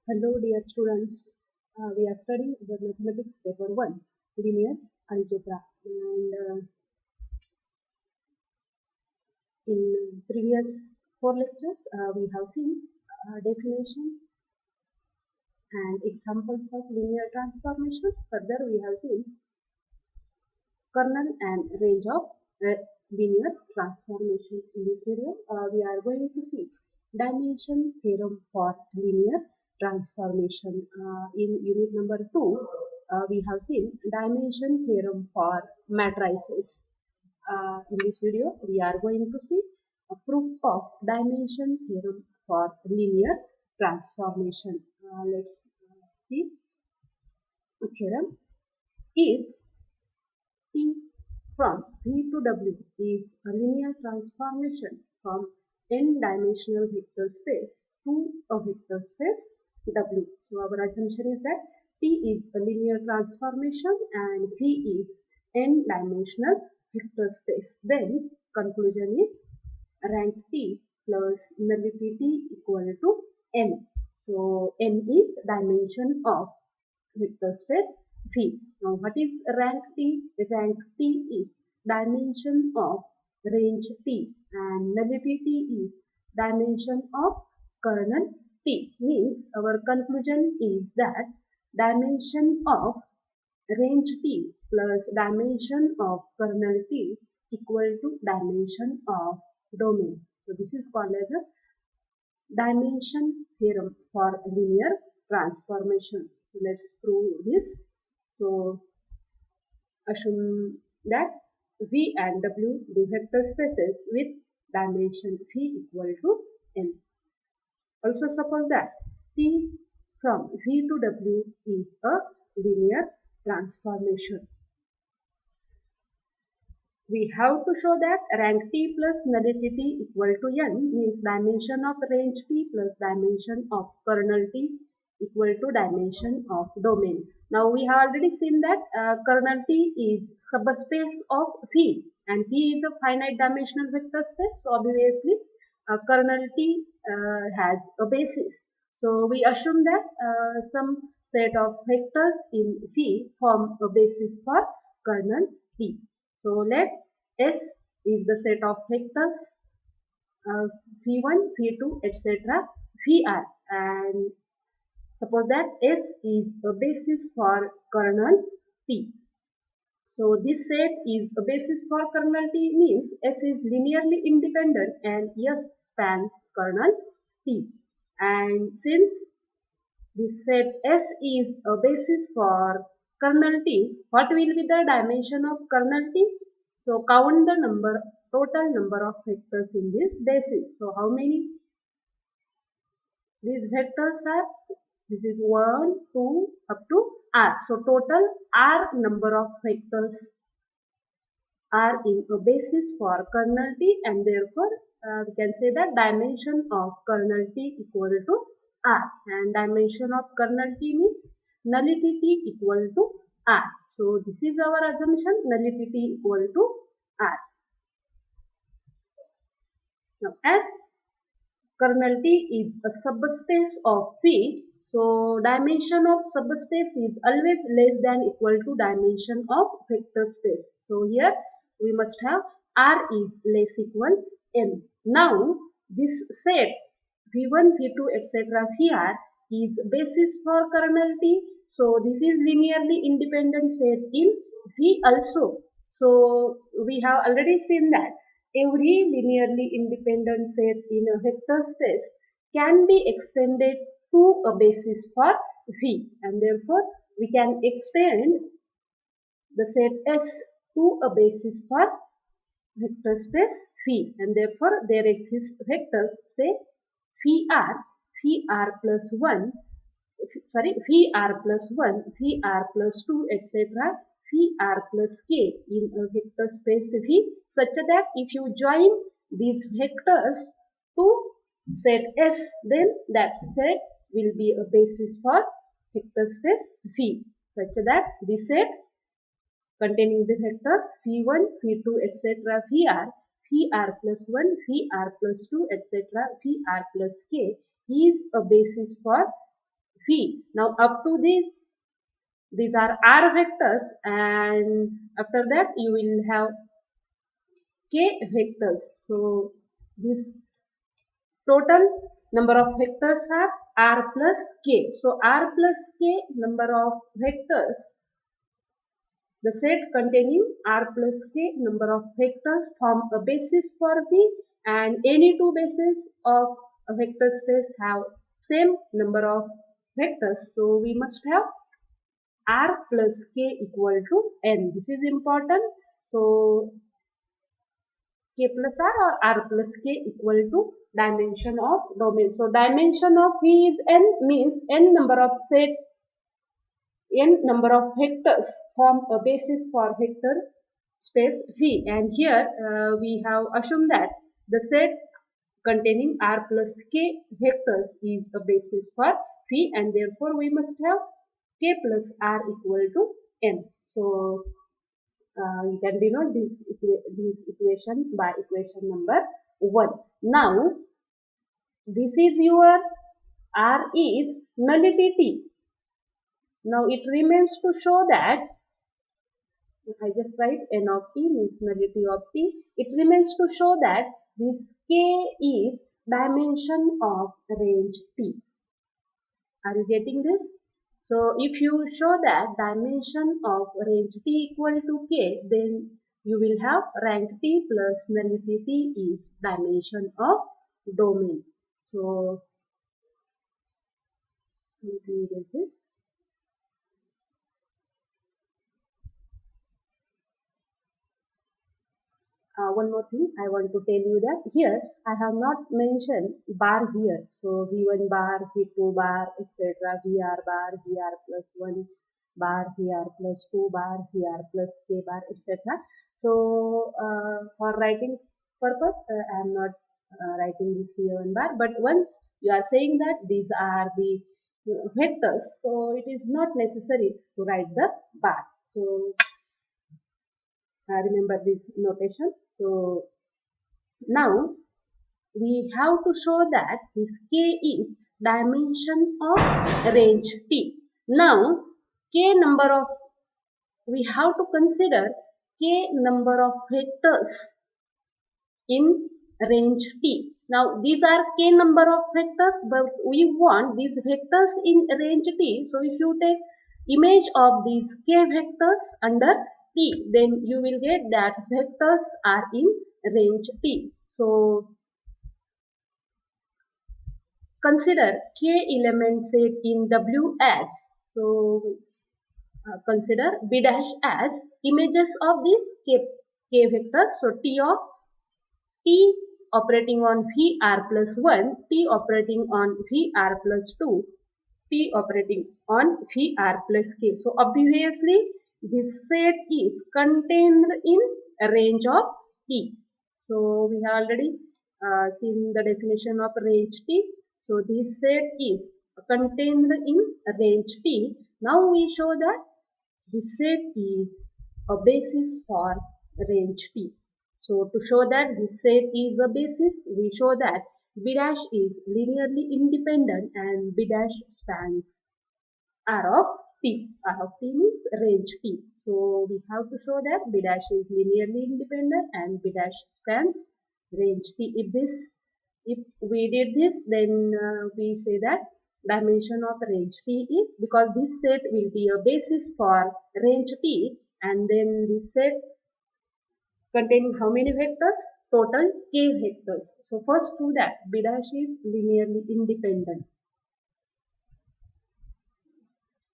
Hello, dear students. We are studying the mathematics paper 1, linear algebra. And in previous 4 lectures, we have seen definition and examples of linear transformation. Further, we have seen kernel and range of linear transformation. In this video, we are going to see dimension theorem for linear transformation. In unit number 2, we have seen dimension theorem for matrices. In this video, we are going to see a proof of dimension theorem for linear transformation. Let's see the theorem. If T from V to W is a linear transformation from n-dimensional vector space to a vector space W. So our assumption is that T is a linear transformation and V is n-dimensional vector space. Then conclusion is rank T plus nullity T equal to n. So n is dimension of vector space V. Now what is rank T? Rank T is dimension of range T and nullity T is dimension of kernel T. Means our conclusion is that dimension of range T plus dimension of kernel T equal to dimension of domain. So this is called as a dimension theorem for linear transformation. So let's prove this. So assume that V and W be vector spaces with dimension V equal to n. Also suppose that T from V to W is a linear transformation. We have to show that rank T plus nullity T equal to n means dimension of range T plus dimension of kernel T equal to dimension of domain. Now we have already seen that kernel T is subspace of V and T is a finite dimensional vector space. So obviously kernel T has a basis. So we assume that some set of vectors in V form a basis for kernel T. So let S is the set of vectors V1, V2, etc. Vr, and suppose that S is a basis for kernel T. So this set is a basis for kernel T means S is linearly independent and S spans kernel T. And since this set S is a basis for kernel T, what will be the dimension of kernel T? So count the total number of vectors in this basis. So how many these vectors are? This is 1, 2 up to R. So total R number of vectors are in a basis for kernel T and therefore we can say that dimension of kernel T equal to R and dimension of kernel T means nullity T equal to R. So this is our assumption, nullity T equal to R. Now as kernel T is a subspace of V, so dimension of subspace is always less than equal to dimension of vector space. So here we must have R is less equal N. Now this set V1, V2, etc. Vr is basis for kernel T. So this is linearly independent set in V also. So we have already seen that every linearly independent set in a vector space can be extended to a basis for V and therefore we can extend the set S to a basis for vector space V and therefore there exist vectors say Vr plus 1, Vr plus 1, Vr plus 2, etc. Vr plus k in a vector space V such that if you join these vectors to set S, then that set will be a basis for vector space V such that the set containing the vectors V1, V2, etc. Vr plus 1, Vr plus 2, etc. Vr plus k is a basis for phi. Now up to this, these are R vectors, and after that you will have K vectors. So this total number of vectors are R plus K. So R plus K number of vectors, the set containing R plus K number of vectors form a basis for V, and any two bases of a vector space have same number of vectors. So we must have R plus K equal to N. This is important. So K plus R or R plus K equal to dimension of domain. So dimension of V is N, means N number of set, N number of vectors form a basis for vector space V. And here we have assumed that the set containing R plus K vectors is a basis for V, and therefore we must have K plus R equal to N. So you can denote this equation by equation number 1. Now, this is your R is nullity T. Now, it remains to show that, I just write N of T means nullity of T. It remains to show that this K is dimension of range T. Are you getting this? So if you show that dimension of range T equal to K, then you will have rank T plus nullity T is dimension of domain. So let me get this. One more thing I want to tell you that here I have not mentioned bar here. So V1 bar, V2 bar, etc. VR bar, VR plus 1 bar, VR plus 2 bar, VR plus K bar, etc. So for writing purpose, I am not writing this V1 bar. But once you are saying that these are the vectors, so it is not necessary to write the bar. So remember this notation. So now we have to show that this K is dimension of range T. Now K number of, we have to consider K number of vectors in range T. Now these are K number of vectors, but we want these vectors in range T. So if you take image of these K vectors under T, then you will get that vectors are in range T. So consider K element set in W as, so consider B dash as images of these K vectors. So T of T operating on VR plus 1, T operating on VR plus 2, T operating on VR plus K. So obviously this set is contained in a range of T. So we have already seen the definition of range T. So this set is contained in range T. Now we show that this set is a basis for range T. So to show that this set is a basis, we show that B dash is linearly independent and B dash spans R of T. R of T means range T. So we have to show that B dash is linearly independent and B dash spans range T. If we did this, then we say that dimension of range T is, because this set will be a basis for range T, and then this set containing how many vectors? Total K vectors. So first prove that B dash is linearly independent.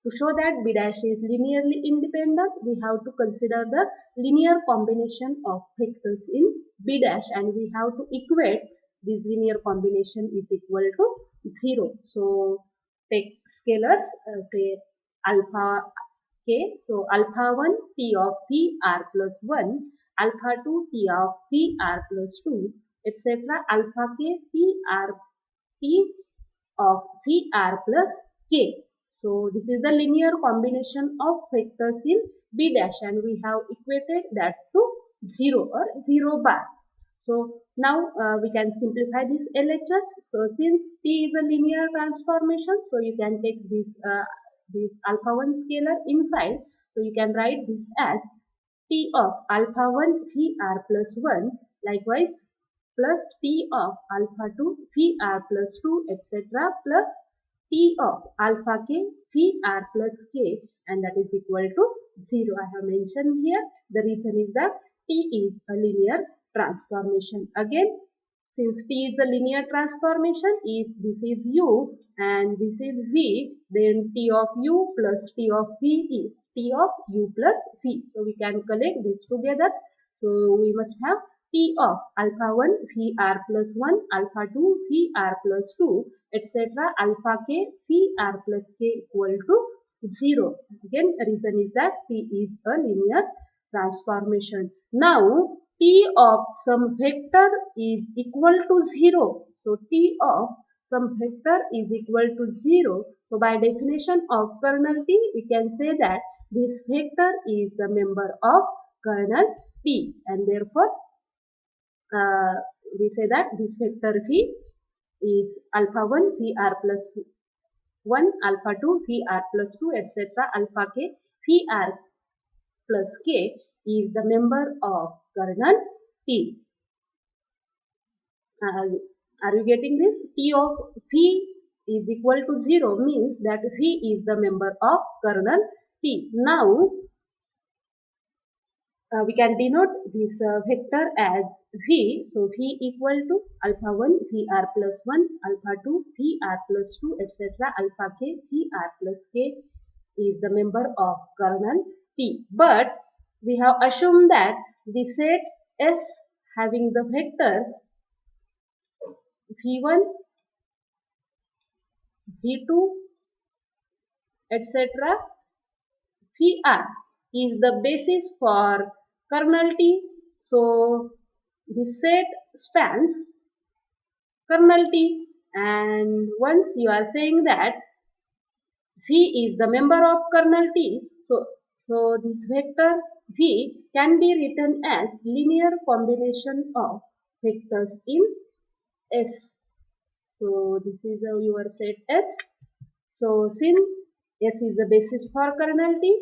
To show that B dash is linearly independent, we have to consider the linear combination of vectors in B dash, and we have to equate this linear combination is equal to 0. So take scalars, say alpha K. So alpha 1 T of V R plus 1, alpha 2 T of V R plus 2, etc. Alpha K T R T of V R plus K. So this is the linear combination of vectors in B dash, and we have equated that to 0 or 0 bar. So now we can simplify this LHS. So since T is a linear transformation, so you can take this alpha 1 scalar inside. So you can write this as T of alpha 1 VR plus 1, likewise plus T of alpha 2 VR plus 2, etc. plus T of alpha k VR plus k, and that is equal to 0. I have mentioned here. The reason is that T is a linear transformation. Again, since T is a linear transformation, if this is U and this is V, then T of U plus T of V is T of U plus V. So we can collect this together. So we must have T of alpha 1 VR plus 1, alpha 2 VR plus 2, etc. alpha k VR plus k equal to 0. Again, the reason is that T is a linear transformation. Now, T of some vector is equal to 0. So, T of some vector is equal to 0. So, by definition of kernel T, we can say that this vector is the member of kernel T, and therefore we say that this vector V is alpha 1 VR plus 1, alpha 2 VR plus 2, etc. alpha k VR plus k is the member of kernel T. Are you getting this? T of V is equal to 0 means that V is the member of kernel T. Now, we can denote this vector as V. So, V equal to alpha 1 VR plus 1, alpha 2 VR plus 2, etc. alpha k VR plus k is the member of kernel T. But we have assumed that the set S having the vectors V1, V2, etc. Vr is the basis for kernel T. So, this set spans kernel T, and once you are saying that V is the member of kernel T, so this vector V can be written as linear combination of vectors in S. So this is your set S. So since S is the basis for kernel T,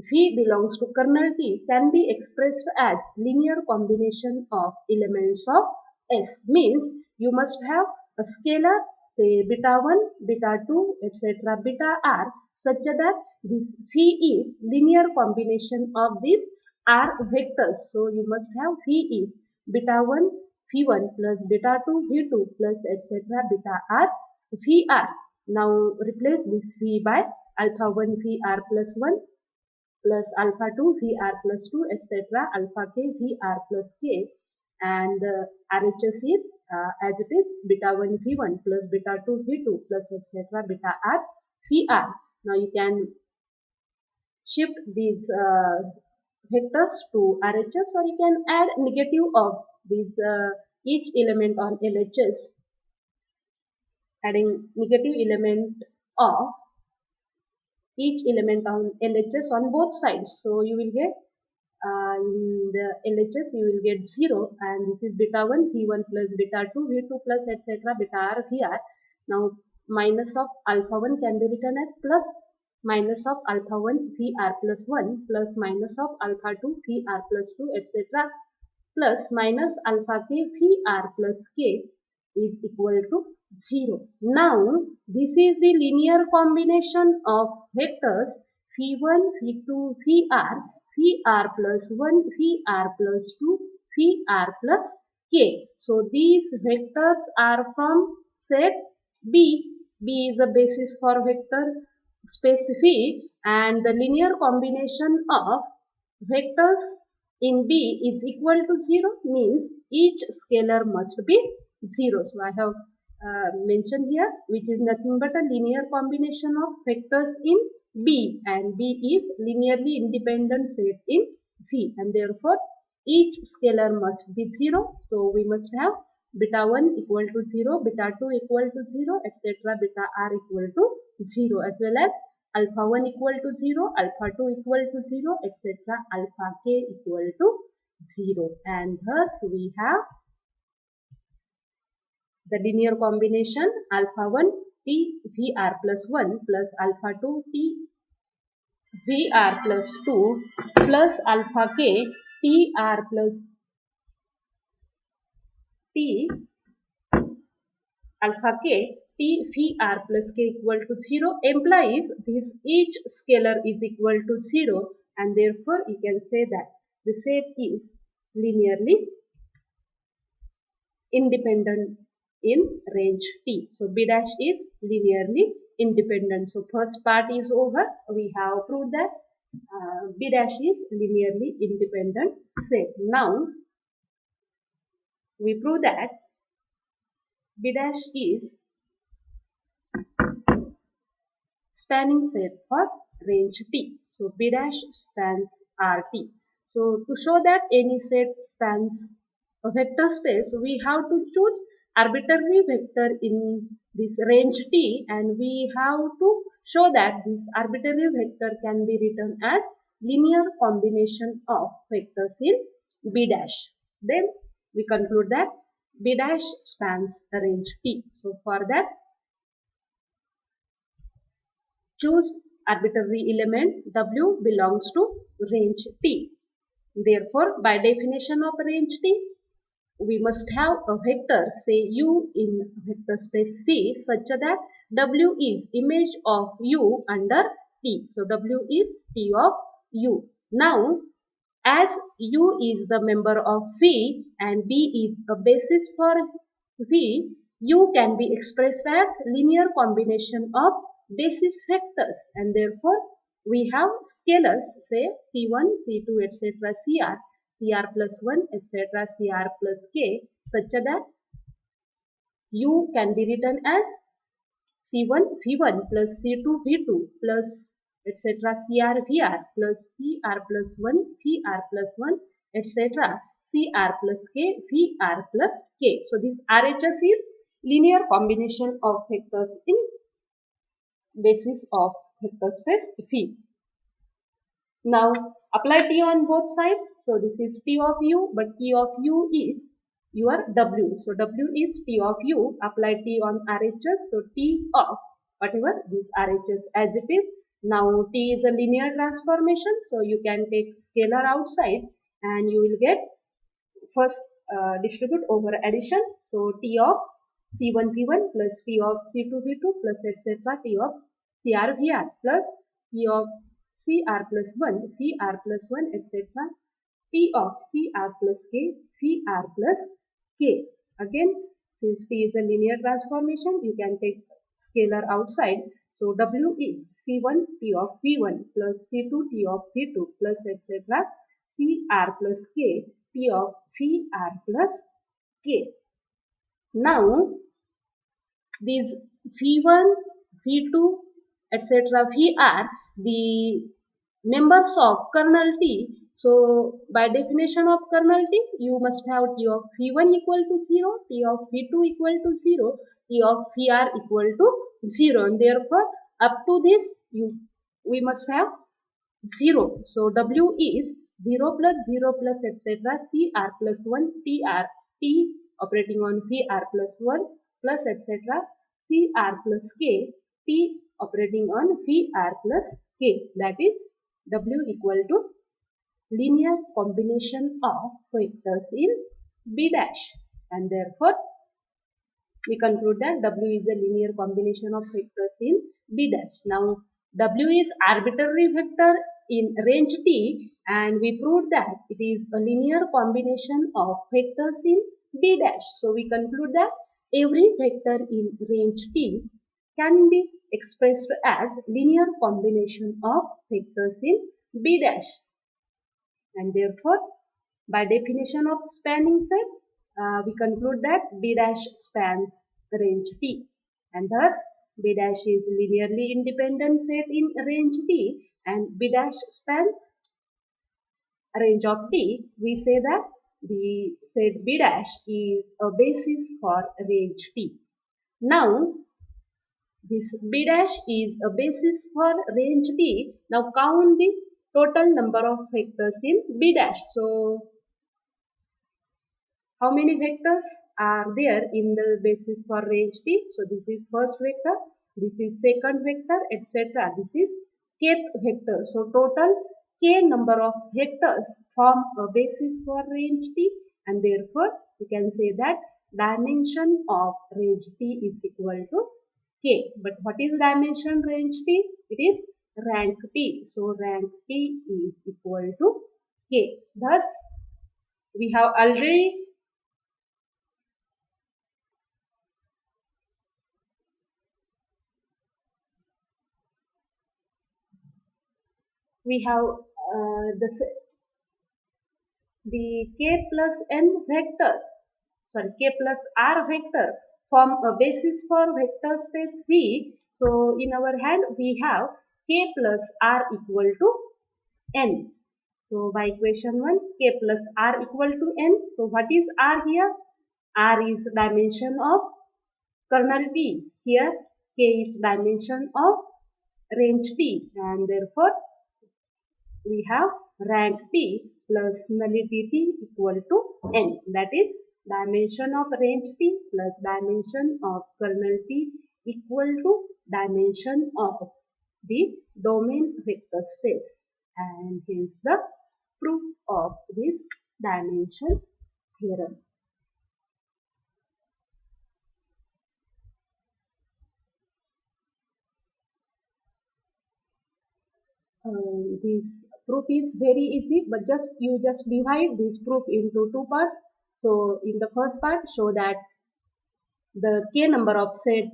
V belongs to kernel T can be expressed as linear combination of elements of S. Means you must have a scalar, say beta 1, beta 2, etc. beta r, such that this V is linear combination of these R vectors. So you must have V is beta 1, V1 plus beta 2, V2 plus etc. beta r, Vr. Now replace this V by alpha 1 Vr plus 1 plus alpha 2 Vr plus 2, etc. alpha k Vr plus k, and RHS is as it is beta 1 V1 plus beta 2 V2 plus etc. beta r Vr. Now you can shift these vectors to RHS, or you can add negative of these each element on LHS, adding negative element of each element on LHS on both sides. So you will get in the LHS you will get 0, and this is beta 1 V1 plus beta 2 V2 plus etc. beta r Vr. Now minus of alpha 1 can be written as plus minus of alpha 1 Vr plus 1 plus minus of alpha 2 Vr plus 2, etc. plus minus alpha k Vr plus k is equal to 0. Now, this is the linear combination of vectors V1, V2, Vr, Vr plus 1, Vr plus 2, Vr plus k. So, these vectors are from set B. B is the basis for vector space V, and the linear combination of vectors in B is equal to 0 means each scalar must be 0. So, I have mentioned here, which is nothing but a linear combination of vectors in B, and B is linearly independent set in V, and therefore each scalar must be 0. So we must have beta 1 equal to 0, beta 2 equal to 0, etc. beta r equal to 0, as well as alpha 1 equal to 0, alpha 2 equal to 0, etc. alpha k equal to 0, and thus we have the linear combination alpha 1 t Vr plus 1 plus alpha 2 t Vr plus 2 plus alpha k Tr plus t alpha k t Vr plus k equal to 0 implies this each scalar is equal to 0, and therefore you can say that the set is linearly independent in range T. So B dash is linearly independent. So first part is over. We have proved that B dash is linearly independent set. Now we prove that B dash is spanning set for range T. So B dash spans RT. So to show that any set spans a vector space, we have to choose arbitrary vector in this range T, and we have to show that this arbitrary vector can be written as linear combination of vectors in B dash. Then we conclude that B dash spans range T. So for that, choose arbitrary element W belongs to range T. Therefore, by definition of range T, we must have a vector, say U, in vector space V such that W is image of U under T. So W is T of U. Now, as U is the member of V and B is a basis for V, U can be expressed as linear combination of basis vectors, and therefore we have scalars, say C1, C2, etc. Cr plus 1, etc. Cr plus k, such that U can be written as C1 V1 plus C2 V2 plus etc. Cr Vr plus Cr plus 1 Vr plus 1 etc. Cr plus k Vr plus k. So this RHS is linear combination of vectors in basis of vector space V. Now apply T on both sides. So this is T of U, but T of U is your W. So W is T of U. Apply T on RHS. So T of whatever this RHS as it is. Now T is a linear transformation. So you can take scalar outside and you will get first distribute over addition. So T of C1 V1 plus T of C2 V2 plus etc. T of CR VR plus T of Cr plus 1 Vr plus 1 etc. T of Cr plus k Vr plus k. Again, since T is a linear transformation, you can take scalar outside. So W is C1 T of V1 plus C2 T of V2 plus etc. Cr plus k T of Vr plus k. Now, these V1, V2, etc. Vr, the members of kernel T. So, by definition of kernel T, you must have T of V1 equal to 0, T of V2 equal to 0, T of Vr equal to 0. And therefore, up to this, we must have 0. So, W is 0 plus etc. Cr plus 1 Tr T operating on Vr plus 1 plus etc. Cr plus k T operating on Vr plus k, that is W equal to linear combination of vectors in B dash, and therefore we conclude that W is a linear combination of vectors in B dash. Now W is arbitrary vector in range T, and we proved that it is a linear combination of vectors in B dash. So we conclude that every vector in range T can be expressed as linear combination of vectors in B dash, and therefore by definition of spanning set, we conclude that B dash spans range T, and thus B dash is linearly independent set in range T, and B dash spans range of T. We say that the set B dash is a basis for range T. Now this B dash is a basis for range T. Now count the total number of vectors in B dash. So How many vectors are there in the basis for range T? So this is first vector, this is second vector, etc. This is kth vector. So total k number of vectors form a basis for range T, and therefore you can say that dimension of range T is equal to k. But what is dimension range T? It is rank T. So rank T is equal to k. Thus we have already we have the k plus n vector, sorry, k plus r vector form a basis for vector space V. So in our hand we have k plus r equal to n. So by equation 1, k plus r equal to n. So what is r here? R is dimension of kernel T. Here k is dimension of range T, and therefore we have rank T plus nullity T equal to n. That is dimension of range T plus dimension of kernel T equal to dimension of the domain vector space, and hence the proof of this dimension theorem. This proof is very easy, but you just divide this proof into two parts. So in the first part, show that the k number of set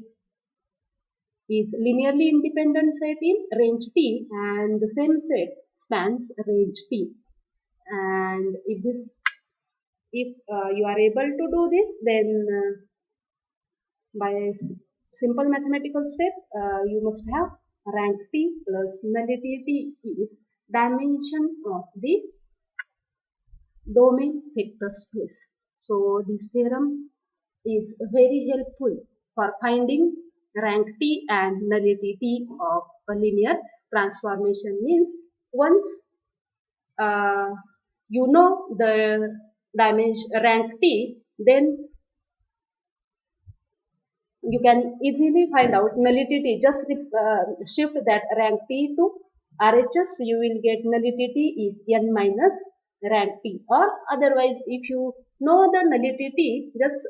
is linearly independent set in range T, and the same set spans range T. And if you are able to do this, then by simple mathematical step, you must have rank T plus nullity T is dimension of the domain vector space. So this theorem is very helpful for finding rank T and nullity T of a linear transformation. Means once you know the dimension rank T, then you can easily find out nullity T. Just shift that rank T to RHS, you will get nullity T is n minus rank T. Or otherwise, if you know the nullity T, just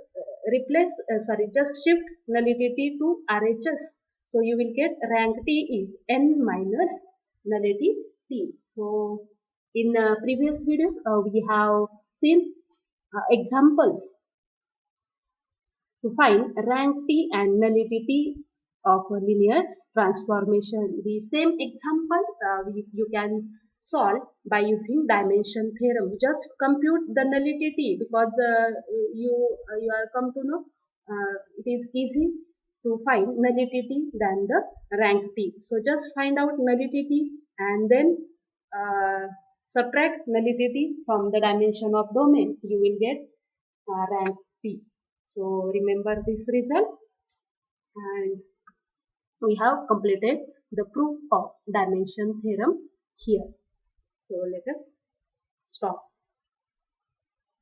just shift nullity T to RHS. So you will get rank T is n minus nullity T. So in the previous video, we have seen examples to find rank T and nullity T of a linear transformation. The same example you can solve by using dimension theorem. Just compute the nullity T, because you are come to know it is easy to find nullity T than the rank T. So just find out nullity T and then subtract nullity T from the dimension of domain. You will get rank T. So remember this result, and we have completed the proof of dimension theorem here. So let us stop.